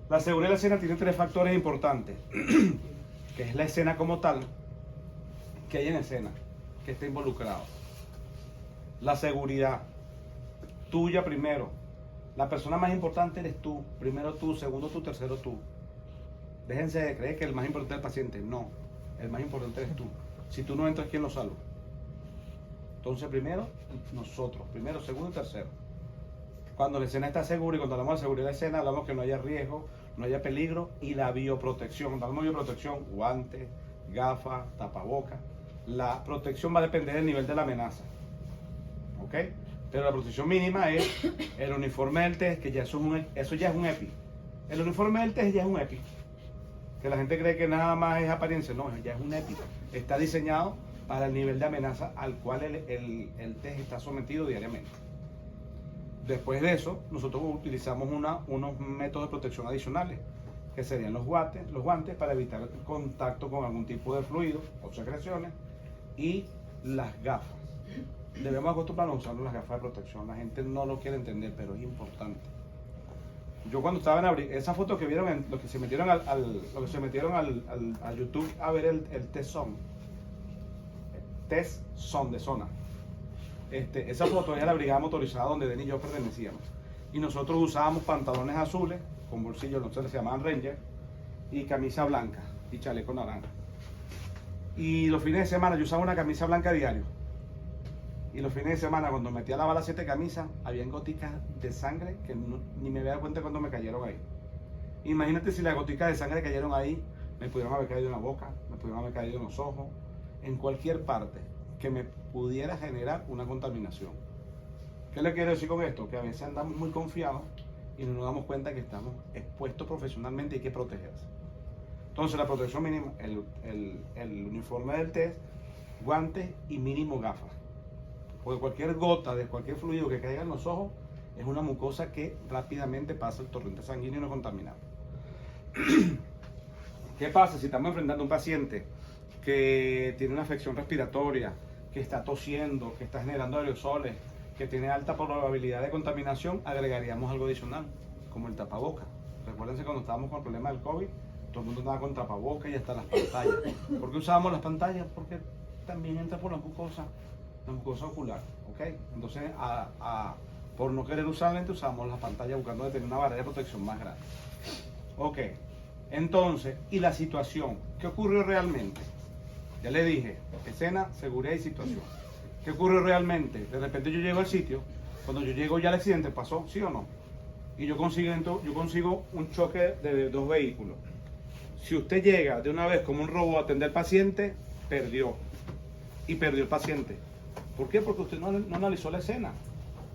La seguridad de la escena tiene tres factores importantes, que es la escena como tal, que hay en escena, que está involucrado. La seguridad, tuya primero. La persona más importante eres tú, primero tú, segundo tú, tercero tú. Déjense de creer que el más importante es el paciente, no, el más importante eres tú. Si tú no entras, ¿quién lo salva? Entonces primero, nosotros, primero, segundo y tercero. Cuando la escena está segura, y cuando hablamos de seguridad de la escena, hablamos que no haya riesgo, no haya peligro, y la bioprotección. Cuando hablamos de bioprotección, guantes, gafas, tapabocas. La protección va a depender del nivel de la amenaza. ¿Ok? Pero la protección mínima es el uniforme del test, que ya eso ya es un EPI. El uniforme del test ya es un EPI. Que la gente cree que nada más es apariencia, no, ya es un EPI. Está diseñado para el nivel de amenaza al cual el test está sometido diariamente. Después de eso, nosotros utilizamos unos métodos de protección adicionales, que serían los guantes para evitar el contacto con algún tipo de fluido o secreciones, y las gafas. Debemos acostumbrarnos a usar las gafas de protección. La gente no lo quiere entender, pero es importante. Yo cuando estaba en abril, esa foto que vieron, los que se metieron a YouTube a ver el test zone de zona. Esa foto era la brigada motorizada donde Denny y yo pertenecíamos. Y nosotros usábamos pantalones azules, con bolsillos, no sé, se llamaban Ranger, y camisa blanca y chaleco naranja. Y los fines de semana yo usaba una camisa blanca diario. Y los fines de semana, cuando metía la bala 7 camisas, habían goticas de sangre que ni me había dado cuenta cuando me cayeron ahí. Imagínate si las goticas de sangre cayeron ahí, me pudieron haber caído en la boca, me pudieron haber caído en los ojos, en cualquier parte que me pudiera generar una contaminación. ¿Qué le quiero decir con esto? Que a veces andamos muy confiados y no nos damos cuenta que estamos expuestos profesionalmente y hay que protegerse. Entonces la protección mínima, el uniforme del test, guantes y mínimo gafas. Porque cualquier gota de cualquier fluido que caiga en los ojos es una mucosa que rápidamente pasa el torrente sanguíneo y nos contaminamos. ¿Qué pasa si estamos enfrentando a un paciente que tiene una afección respiratoria, que está tosiendo, que está generando aerosoles, que tiene alta probabilidad de contaminación? Agregaríamos algo adicional, como el tapaboca. Recuérdense cuando estábamos con el problema del COVID, todo el mundo andaba con tapabocas y hasta las pantallas. ¿Por qué usábamos las pantallas? Porque también entra por la mucosa ocular, ¿ok? Entonces, por no querer usar lentes, usamos las pantallas buscando de tener una barrera de protección más grande. Ok, entonces, ¿y la situación? ¿Qué ocurrió realmente? Ya le dije, escena, seguridad y situación. ¿Qué ocurrió realmente? De repente yo llego al sitio, cuando yo llego ya el accidente pasó, ¿sí o no? Y yo consigo un choque de dos vehículos. Si usted llega de una vez como un robot a atender al paciente, perdió. Y perdió el paciente. ¿Por qué? Porque usted no analizó la escena.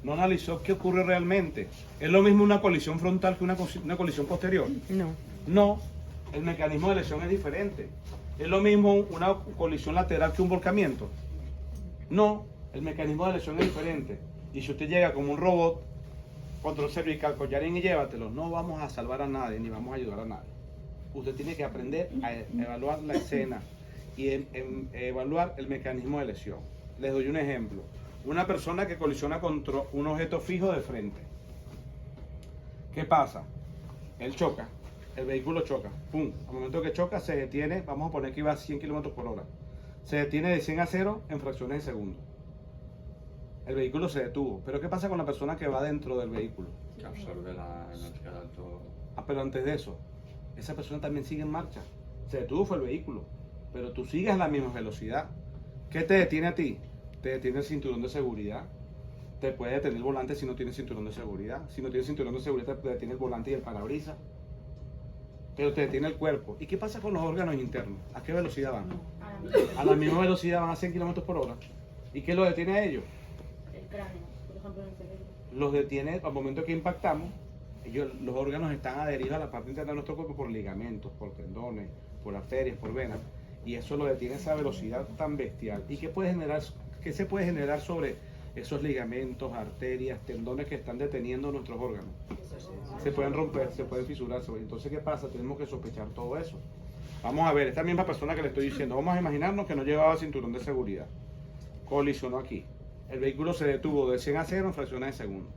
No analizó qué ocurre realmente. ¿Es lo mismo una colisión frontal que una colisión posterior? No. No. El mecanismo de lesión es diferente. ¿Es lo mismo una colisión lateral que un volcamiento? No. El mecanismo de lesión es diferente. Y si usted llega como un robot, control cervical, collarín y llévatelo, no vamos a salvar a nadie ni vamos a ayudar a nadie. Usted tiene que aprender a evaluar la escena y evaluar el mecanismo de lesión. Les doy un ejemplo. Una persona que colisiona contra un objeto fijo de frente. ¿Qué pasa? Él choca, el vehículo choca, ¡pum! Al momento que choca se detiene, vamos a poner que iba a 100 km por hora. Se detiene de 100 a 0 en fracciones de segundo. El vehículo se detuvo. Pero ¿qué pasa con la persona que va dentro del vehículo? Que absorbe la energía de alto. Pero antes de eso, esa persona también sigue en marcha. Se detuvo fue el vehículo, pero tú sigues a la misma velocidad. ¿Qué te detiene a ti? Te detiene el cinturón de seguridad. Te puede detener el volante si no tienes cinturón de seguridad. Si no tienes cinturón de seguridad, te detiene el volante y el parabrisas. Pero te detiene el cuerpo. ¿Y qué pasa con los órganos internos? ¿A qué velocidad van? A la misma velocidad, van a 100 km por hora. ¿Y qué los detiene a ellos? El cráneo, por ejemplo, en el cerebro. Los detiene al momento que impactamos. Los órganos están adheridos a la parte interna de nuestro cuerpo por ligamentos, por tendones, por arterias, por venas. Y eso lo detiene esa velocidad tan bestial. ¿Y qué se puede generar sobre esos ligamentos, arterias, tendones que están deteniendo nuestros órganos? Se pueden romper, se pueden fisurar. Entonces, ¿qué pasa? Tenemos que sospechar todo eso. Vamos a ver, esta misma persona que le estoy diciendo, vamos a imaginarnos que no llevaba cinturón de seguridad. Colisionó aquí. El vehículo se detuvo de 100 a 0 en fracciones de segundo.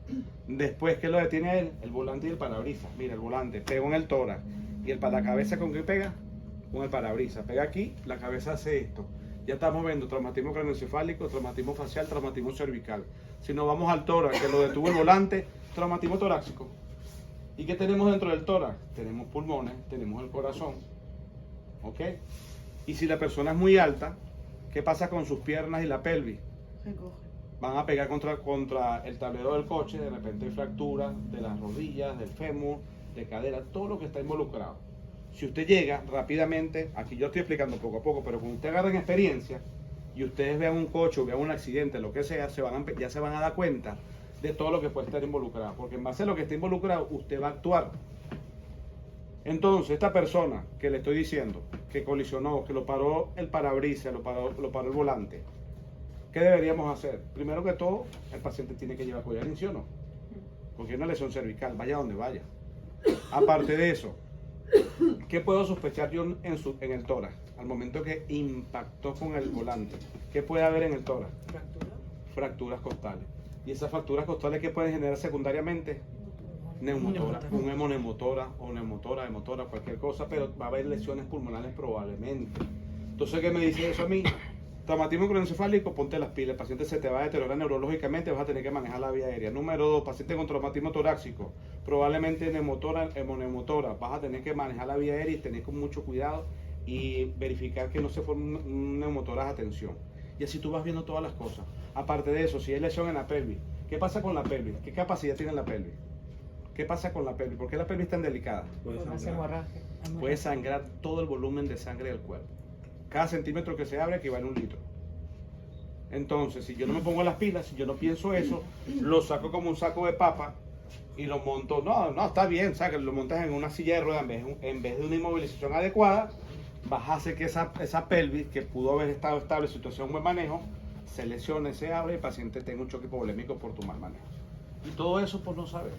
Después, ¿qué lo detiene a él? El volante y el parabrisas. Mira, el volante pegó en el tórax. ¿Y el paracabeza con qué pega? Con el parabrisas. Pega aquí, la cabeza hace esto. Ya estamos viendo traumatismo craneoencefálico, traumatismo facial, traumatismo cervical. Si nos vamos al tórax, que lo detuvo el volante, traumatismo torácico. ¿Y qué tenemos dentro del tórax? Tenemos pulmones, tenemos el corazón. ¿Ok? Y si la persona es muy alta, ¿qué pasa con sus piernas y la pelvis? Se coge. Van a pegar contra el tablero del coche, de repente hay fracturas de las rodillas, del fémur, de cadera, todo lo que está involucrado. Si usted llega rápidamente, aquí yo estoy explicando poco a poco, pero cuando usted agarra en experiencia y ustedes vean un coche o vean un accidente, lo que sea, ya se van a dar cuenta de todo lo que puede estar involucrado, porque en base a lo que está involucrado, usted va a actuar. Entonces, esta persona que le estoy diciendo, que colisionó, que lo paró el parabrisas, lo paró el volante, ¿qué deberíamos hacer? Primero que todo, el paciente tiene que llevar collarín, ¿sí o no? Porque es una lesión cervical, vaya donde vaya. Aparte de eso, ¿qué puedo sospechar yo en el tórax? Al momento que impactó con el volante, ¿qué puede haber en el tórax? Fractura. Fracturas costales. ¿Y esas fracturas costales qué pueden generar secundariamente? Neumotora, un hemoneumotora o neumotora, hemotora, cualquier cosa, pero va a haber lesiones pulmonares probablemente. Entonces, ¿qué me dice eso a mí? Traumatismo craneoencefálico, ponte las pilas, el paciente se te va a deteriorar neurológicamente, vas a tener que manejar la vía aérea. Número 2, paciente con traumatismo torácico, probablemente neumotora, hemoneumotora, vas a tener que manejar la vía aérea y tener con mucho cuidado y verificar que no se forme un neumotorax a tensión. Y así tú vas viendo todas las cosas. Aparte de eso, si hay lesión en la pelvis, ¿qué pasa con la pelvis? ¿Qué capacidad tiene la pelvis? ¿Qué pasa con la pelvis? ¿Por qué la pelvis es tan delicada? Puede Porque hace sangrar. hemorragia. Puede sangrar todo el volumen de sangre del cuerpo. Cada centímetro que se abre equivale a 1 litro. Entonces, si yo no me pongo las pilas, si yo no pienso eso, lo saco como un saco de papa y lo monto. No, está bien, saca, lo montas en una silla de ruedas en vez de una inmovilización adecuada, vas a hacer que esa pelvis, que pudo haber estado estable en situación de buen manejo, se lesione, se abre y el paciente tenga un choque hipovolémico por tu mal manejo. Y todo eso por no saber.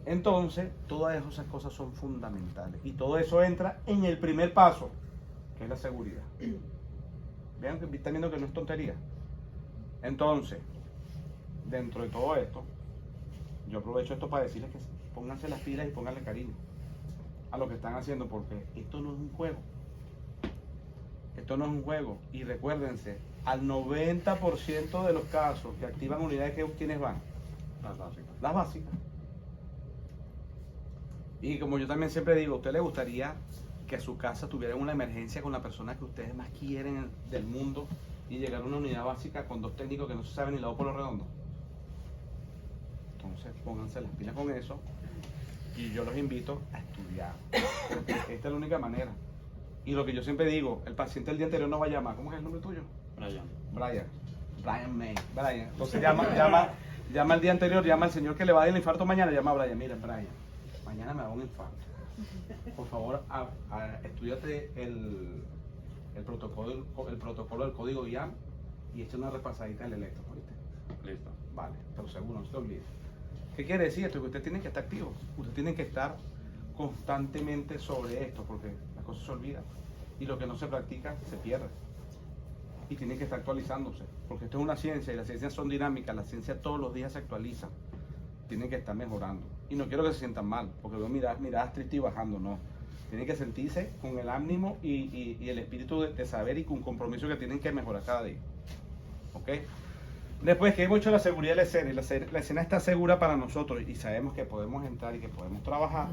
Entonces, todas esas cosas son fundamentales. Y todo eso entra en el primer paso, que es la seguridad. Vean que están viendo que no es tontería. Entonces, dentro de todo esto, yo aprovecho esto para decirles que pónganse las pilas y pónganle cariño a lo que están haciendo, porque esto no es un juego. Esto no es un juego. Y recuérdense, al 90% de los casos que activan unidades, ¿quiénes van? Las básicas. Las básicas. Y como yo también siempre digo, ¿a usted le gustaría que su casa tuviera una emergencia con la persona que ustedes más quieren del mundo y llegar a una unidad básica con 2 técnicos que no se saben ni lado por lo redondo? Entonces pónganse las pilas con eso y yo los invito a estudiar, porque esta es la única manera. Y lo que yo siempre digo, el paciente el día anterior no va a llamar. ¿Cómo es el nombre tuyo? Brian. Brian May. Brian. Entonces llama el día anterior, llama al señor que le va a dar el infarto mañana, llama a Brian. Mira, Brian, mañana me da un infarto. Por favor, estudiate el protocolo del código IAM y echa una repasadita del electro, ¿viste? Listo. Vale, pero seguro, no se te olvide. ¿Qué quiere decir esto? Que usted tiene que estar activo. Usted tiene que estar constantemente sobre esto, porque las cosas se olvidan. Y lo que no se practica, se pierde. Y tiene que estar actualizándose, porque esto es una ciencia y las ciencias son dinámicas, la ciencia todos los días se actualiza. Tienen que estar mejorando. Y no quiero que se sientan mal, porque veo miradas tristes y bajando, no. Tienen que sentirse con el ánimo y el espíritu de saber y con compromiso que tienen que mejorar cada día. ¿Ok? Después que hemos hecho la seguridad de la escena y la escena está segura para nosotros y sabemos que podemos entrar y que podemos trabajar,